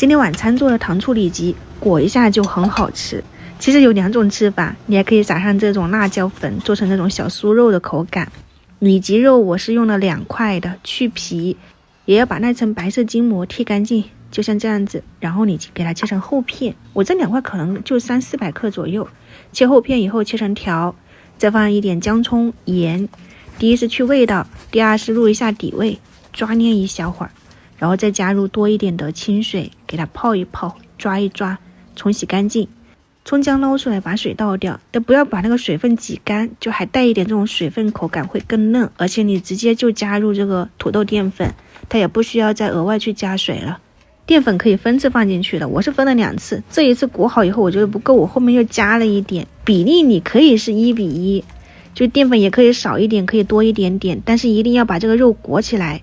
今天晚餐做的糖醋里脊，裹一下就很好吃。其实有2种吃法，你还可以撒上这种辣椒粉，做成那种小酥肉的口感。里脊肉我是用了2块的，去皮，也要把那层白色筋膜剔干净，就像这样子。然后你给它切成厚片，我这2块可能就300-400克左右。切厚片以后切成条，再放一点姜葱、盐。第一是去味道，第二是入一下底味，抓捏一小会儿。然后再加入多一点的清水，给它泡一泡，抓一抓，冲洗干净。葱姜捞出来，把水倒掉，但不要把那个水分挤干，就还带一点这种水分，口感会更嫩。而且你直接就加入这个土豆淀粉，它也不需要再额外去加水了。淀粉可以分次放进去的，我是分了2次。这一次裹好以后我觉得不够，我后面又加了一点。比例你可以是1:1，就淀粉也可以少一点，可以多一点点，但是一定要把这个肉裹起来。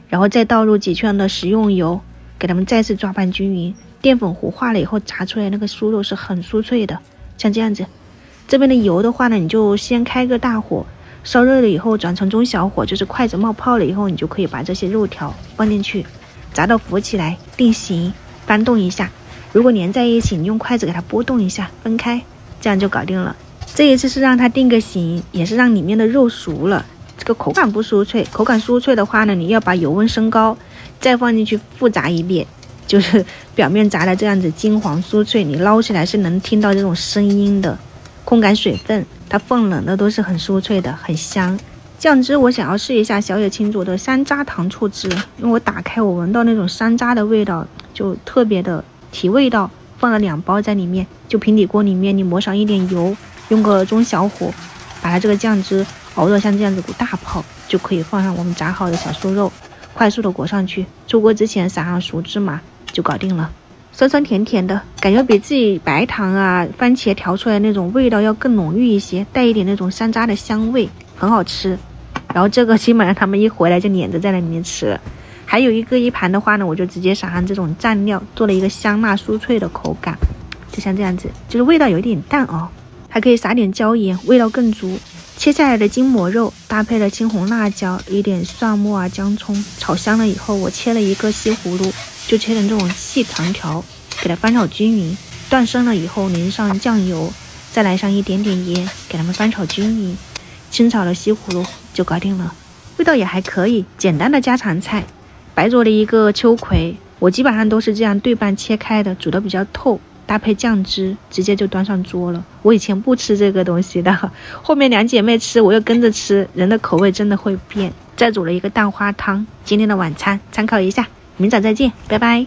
然后再倒入几圈的食用油，给它们再次抓拌均匀。淀粉糊化了以后，炸出来那个酥肉是很酥脆的，像这样子。这边的油的话呢，你就先开个大火，烧热了以后转成中小火，就是筷子冒泡了以后，你就可以把这些肉条放进去，炸到浮起来，定型，翻动一下。如果粘在一起，你用筷子给它拨动一下，分开，这样就搞定了。这一次是让它定个型，也是让里面的肉熟了。这个口感不酥脆，口感酥脆的话呢，你要把油温升高，再放进去复炸一遍，就是表面炸的这样子金黄酥脆，你捞起来是能听到这种声音的，控干水分，它放冷的都是很酥脆的，很香。酱汁我想要试一下小野青煮的山楂糖醋汁，因为我打开我闻到那种山楂的味道，就特别的提味道，放了2包在里面，就平底锅里面你抹上一点油，用个中小火，把它这个酱汁熬得像这样子股大泡，就可以放上我们炸好的小酥肉，快速的裹上去。出锅之前撒上熟芝麻就搞定了，酸酸甜甜的，感觉比自己白糖啊、番茄调出来那种味道要更浓郁一些，带一点那种山楂的香味，很好吃。然后这个基本上他们一回来就黏着在那里面吃了。还有一盘的话呢，我就直接撒上这种蘸料，做了一个香辣酥脆的口感，就像这样子，就是味道有一点淡哦，还可以撒点椒盐，味道更足。切下来的筋膜肉搭配了青红辣椒，一点蒜末啊、姜葱，炒香了以后，我切了一个西葫芦，就切成这种细长条，给它翻炒均匀。断生了以后，淋上酱油，再来上一点点盐，给它们翻炒均匀。清炒的西葫芦就搞定了，味道也还可以，简单的家常菜。白做了一个秋葵，我基本上都是这样对半切开的，煮得比较透。搭配酱汁直接就端上桌了。我以前不吃这个东西的，后面2姐妹吃我又跟着吃，人的口味真的会变。再煮了一个蛋花汤，今天的晚餐参考一下，明早再见，拜拜。